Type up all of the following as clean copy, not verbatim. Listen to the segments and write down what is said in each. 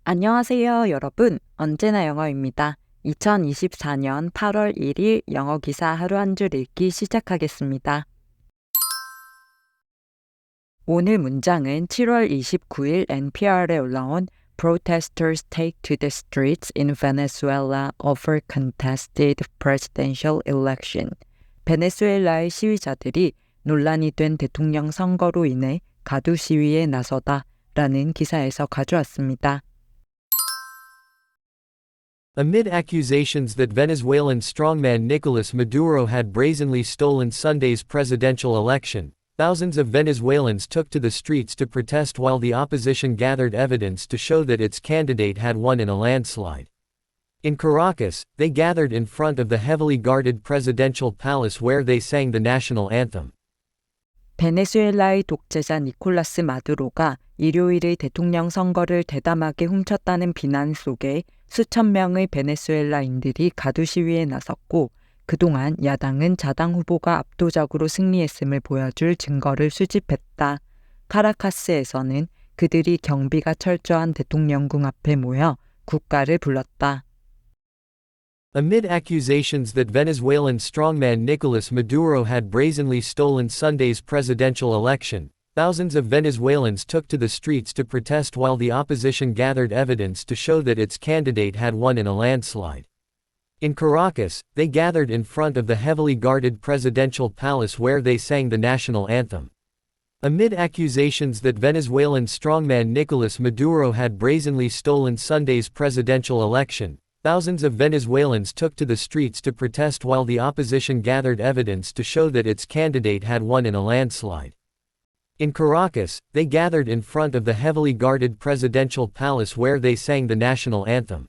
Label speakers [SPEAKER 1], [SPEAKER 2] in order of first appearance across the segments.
[SPEAKER 1] 안녕하세요, 여러분. 언제나 영어입니다. 2024년 8월 1일 영어 기사 하루 한 줄 읽기 시작하겠습니다. 오늘 문장은 7월 29일 NPR에 올라온 Protesters take to the streets in Venezuela over contested presidential election. 베네수엘라의 시위자들이 논란이 된 대통령 선거로 인해 가두 시위에 나서다 라는 기사에서 가져왔습니다.
[SPEAKER 2] Amid accusations that Venezuelan strongman Nicolas Maduro had brazenly stolen Sunday's presidential election, thousands of Venezuelans took to the streets to protest while the opposition gathered evidence to show that its candidate had won in a landslide. In Caracas, they gathered in front of the heavily guarded presidential palace where they sang the national anthem.
[SPEAKER 1] 베네수엘라의 독재자 니콜라스 마두로가 일요일의 대통령 선거를 대담하게 훔쳤다는 비난 속에 수천 명의 베네수엘라인들이 가두 시위에 나섰고 그동안 야당은 자당 후보가 압도적으로 승리했음을 보여줄 증거를 수집했다. 카라카스에서는 그들이 경비가 철저한 대통령궁 앞에 모여 국가를 불렀다.
[SPEAKER 2] Amid accusations that Venezuelan strongman Nicolas Maduro had brazenly stolen Sunday's presidential election, thousands of Venezuelans took to the streets to protest while the opposition gathered evidence to show that its candidate had won in a landslide. In Caracas, they gathered in front of the heavily guarded presidential palace where they sang the national anthem. Amid accusations that Venezuelan strongman Nicolas Maduro had brazenly stolen Sunday's presidential election, thousands of Venezuelans took to the streets to protest while the opposition gathered evidence to show that its candidate had won in a landslide. In Caracas, they gathered in front of the heavily guarded presidential palace where they sang the national anthem.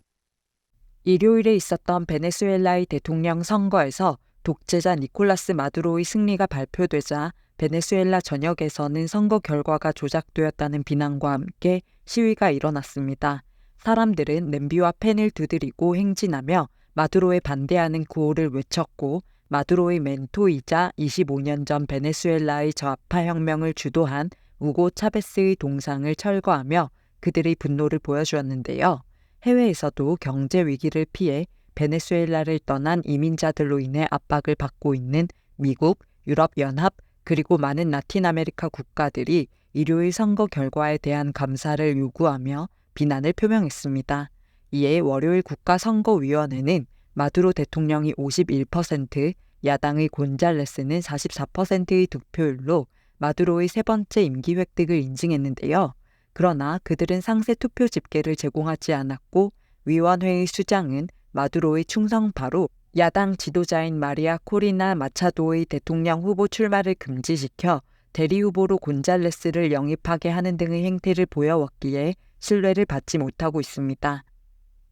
[SPEAKER 1] 일요일에 있었던 베네수엘라의 대통령 선거에서 독재자 니콜라스 마두로의 승리가 발표되자 베네수엘라 전역에서는 선거 결과가 조작되었다는 비난과 함께 시위가 일어났습니다. 사람들은 냄비와 팬을 두드리고 행진하며 마두로에 반대하는 구호를 외쳤고 마두로의 멘토이자 25년 전 베네수엘라의 저아파 혁명을 주도한 우고 차베스의 동상을 철거하며 그들의 분노를 보여주었는데요. 해외에서도 경제 위기를 피해 베네수엘라를 떠난 이민자들로 인해 압박을 받고 있는 미국, 유럽연합, 그리고 많은 라틴 아메리카 국가들이 일요일 선거 결과에 대한 감사를 요구하며 비난을 표명했습니다. 이에 월요일 국가선거위원회는 마두로 대통령이 51%, 야당의 곤잘레스는 44%의 득표율로 마두로의 세 번째 임기 획득을 인증했는데요. 그러나 그들은 상세 투표 집계를 제공하지 않았고 위원회의 수장은 마두로의 충성파로 야당 지도자인 마리아 코리나 마차도의 대통령 후보 출마를 금지시켜 대리 후보로 곤잘레스를 영입하게 하는 등의 행태를 보여왔기에 신뢰를 받지 못하고 있습니다.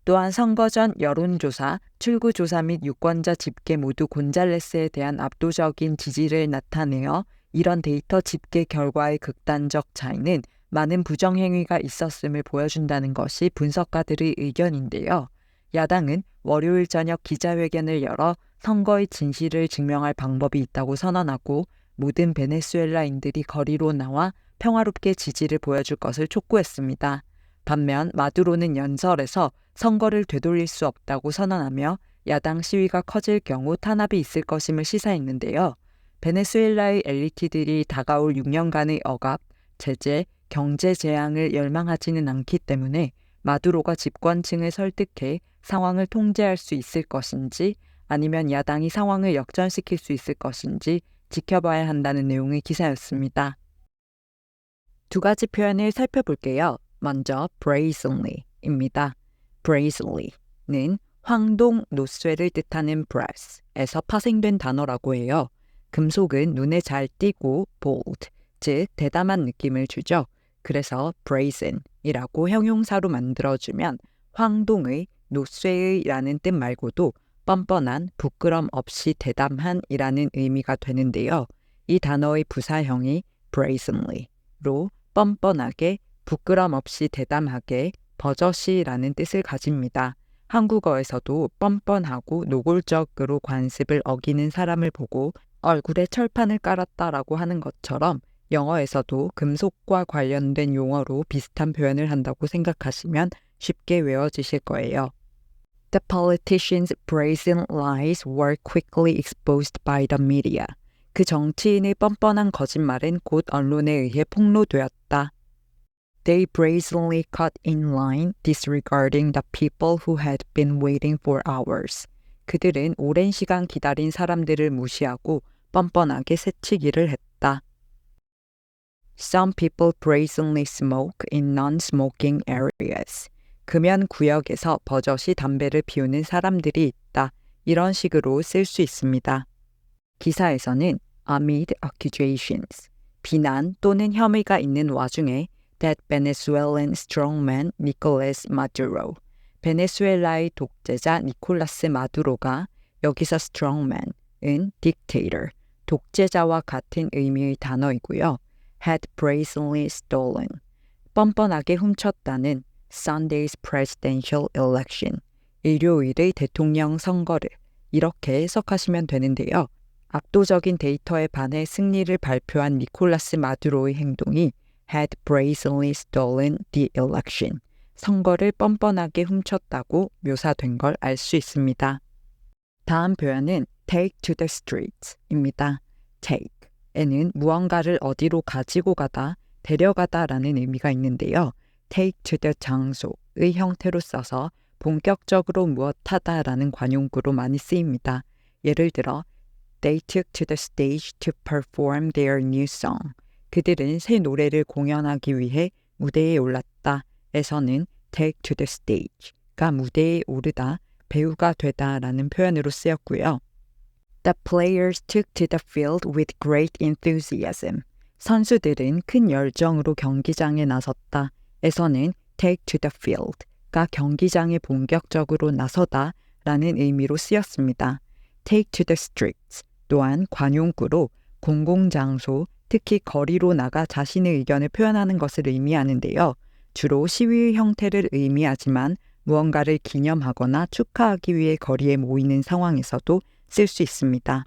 [SPEAKER 1] 또한 선거 전 여론조사, 출구조사 및 유권자 집계 모두 곤잘레스에 대한 압도적인 지지를 나타내어 이런 데이터 집계 결과의 극단적 차이는 많은 부정행위가 있었음을 보여준다는 것이 분석가들의 의견인데요. 야당은 월요일 저녁 기자회견을 열어 선거의 진실을 증명할 방법이 있다고 선언하고 모든 베네수엘라인들이 거리로 나와 평화롭게 지지를 보여줄 것을 촉구했습니다. 반면 마두로는 연설에서 선거를 되돌릴 수 없다고 선언하며 야당 시위가 커질 경우 탄압이 있을 것임을 시사했는데요. 베네수엘라의 엘리트들이 다가올 6년간의 억압, 제재, 경제 재앙을 열망하지는 않기 때문에 마두로가 집권층을 설득해 상황을 통제할 수 있을 것인지 아니면 야당이 상황을 역전시킬 수 있을 것인지 지켜봐야 한다는 내용의 기사였습니다. 두 가지 표현을 살펴볼게요. 먼저 brazenly입니다. brazenly는 황동, 노쇠를 뜻하는 brass에서 파생된 단어라고 해요. 금속은 눈에 잘 띄고 bold, 즉 대담한 느낌을 주죠. 그래서 brazen이라고 형용사로 만들어주면 황동의, 노쇠의 라는 뜻 말고도 뻔뻔한, 부끄럼 없이 대담한이라는 의미가 되는데요. 이 단어의 부사형이 brazenly로 뻔뻔하게, 부끄럼 없이 대담하게, 버젓이라는 뜻을 가집니다. 한국어에서도 뻔뻔하고 노골적으로 관습을 어기는 사람을 보고 얼굴에 철판을 깔았다라고 하는 것처럼 영어에서도 금속과 관련된 용어로 비슷한 표현을 한다고 생각하시면 쉽게 외워지실 거예요. The politicians' brazen lies were quickly exposed by the media. 그 정치인의 뻔뻔한 거짓말은 곧 언론에 의해 폭로되었다. They brazenly cut in line, disregarding the people who had been waiting for hours. 그들은 오랜 시간 기다린 사람들을 무시하고 뻔뻔하게 새치기를 했다. Some people brazenly smoke in non-smoking areas. 금연 구역에서 버젓이 담배를 피우는 사람들이 있다. 이런 식으로 쓸 수 있습니다. 기사에서는 amid accusations, 비난 또는 혐의가 있는 와중에 that Venezuelan strongman Nicolas Maduro, 베네수엘라의 독재자 니콜라스 마두로가 여기서 strongman은 dictator, 독재자와 같은 의미의 단어이고요. had brazenly stolen, 뻔뻔하게 훔쳤다는 Sunday's presidential election, 일요일의 대통령 선거를 이렇게 해석하시면 되는데요. 압도적인 데이터에 반해 승리를 발표한 니콜라스 마두로의 행동이 had brazenly stolen the election, 선거를 뻔뻔하게 훔쳤다고 묘사된 걸 알 수 있습니다. 다음 표현은 take to the streets입니다. take에는 무언가를 어디로 가지고 가다, 데려가다 라는 의미가 있는데요. take to the 장소의 형태로 써서 본격적으로 무엇하다 라는 관용구로 많이 쓰입니다. 예를 들어 They took to the stage to perform their new song. 그들은 새 노래를 공연하기 위해 무대에 올랐다. 에서는 take to the stage가 무대에 오르다, 배우가 되다 라는 표현으로 쓰였고요. The players took to the field with great enthusiasm. 선수들은 큰 열정으로 경기장에 나섰다. 에서는 take to the field가 경기장에 본격적으로 나서다 라는 의미로 쓰였습니다. take to the streets 또한 관용구로 공공장소, 특히 거리로 나가 자신의 의견을 표현하는 것을 의미하는데요. 주로 시위의 형태를 의미하지만 무언가를 기념하거나 축하하기 위해 거리에 모이는 상황에서도 쓸 수 있습니다.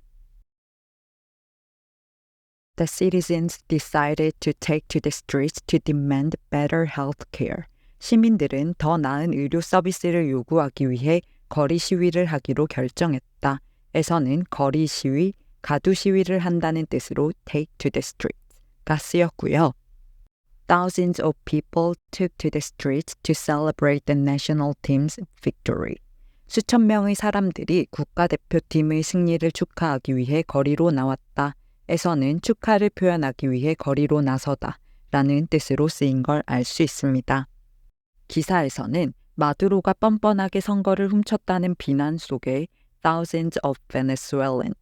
[SPEAKER 1] The citizens decided to take to the streets to demand better health care. 시민들은 더 나은 의료 서비스를 요구하기 위해 거리 시위를 하기로 결정했다. 에서는 거리 시위, 가두 시위를 한다는 뜻으로 take to the streets가 쓰였고요. Thousands of people took to the streets to celebrate the national team's victory. 수천 명의 사람들이 국가대표팀의 승리를 축하하기 위해 거리로 나왔다. 에서는 축하를 표현하기 위해 거리로 나서다 라는 뜻으로 쓰인 걸 알 수 있습니다. 기사에서는 마두로가 뻔뻔하게 선거를 훔쳤다는 비난 속에 thousands of Venezuelans,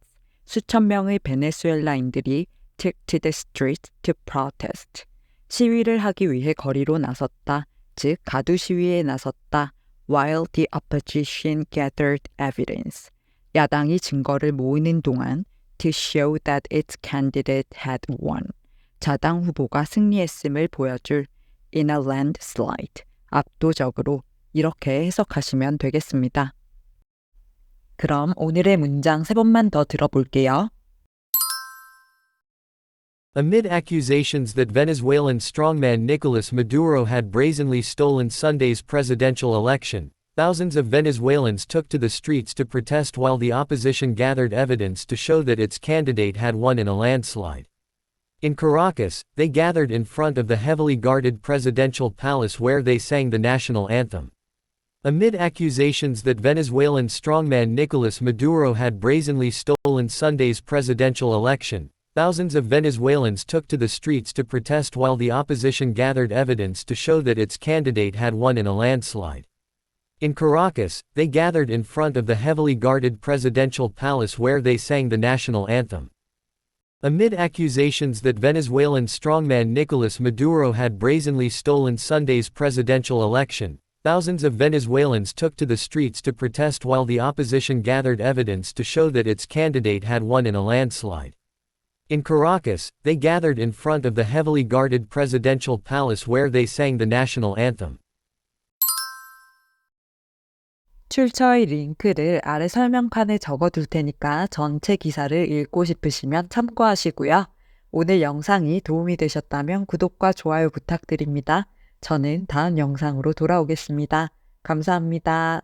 [SPEAKER 1] 수천 명의 베네수엘라인들이 took to the streets to protest, 시위를 하기 위해 거리로 나섰다, 즉 가두 시위에 나섰다, while the opposition gathered evidence, 야당이 증거를 모으는 동안 to show that its candidate had won, 자당 후보가 승리했음을 보여줄 in a landslide, 압도적으로 이렇게 해석하시면 되겠습니다. 그럼 오늘의 문장 3번만 더 들어볼게요.
[SPEAKER 2] Amid accusations that Venezuelan strongman Nicolas Maduro had brazenly stolen Sunday's presidential election, thousands of Venezuelans took to the streets to protest while the opposition gathered evidence to show that its candidate had won in a landslide. In Caracas, they gathered in front of the heavily guarded presidential palace where they sang the national anthem. Amid accusations that Venezuelan strongman Nicolas Maduro had brazenly stolen Sunday's presidential election, thousands of Venezuelans took to the streets to protest while the opposition gathered evidence to show that its candidate had won in a landslide. In Caracas, they gathered in front of the heavily guarded presidential palace where they sang the national anthem. Amid accusations that Venezuelan strongman Nicolas Maduro had brazenly stolen Sunday's presidential election, thousands of Venezuelans took to the streets to protest while the opposition gathered evidence to show that its candidate had won in a landslide. In Caracas, they gathered in front of the heavily guarded presidential palace where they sang the national anthem.
[SPEAKER 1] 출처의 링크를 아래 설명칸에 적어둘 테니까 전체 기사를 읽고 싶으시면 참고하시고요. 오늘 영상이 도움이 되셨다면 구독과 좋아요 부탁드립니다. 저는 다음 영상으로 돌아오겠습니다. 감사합니다.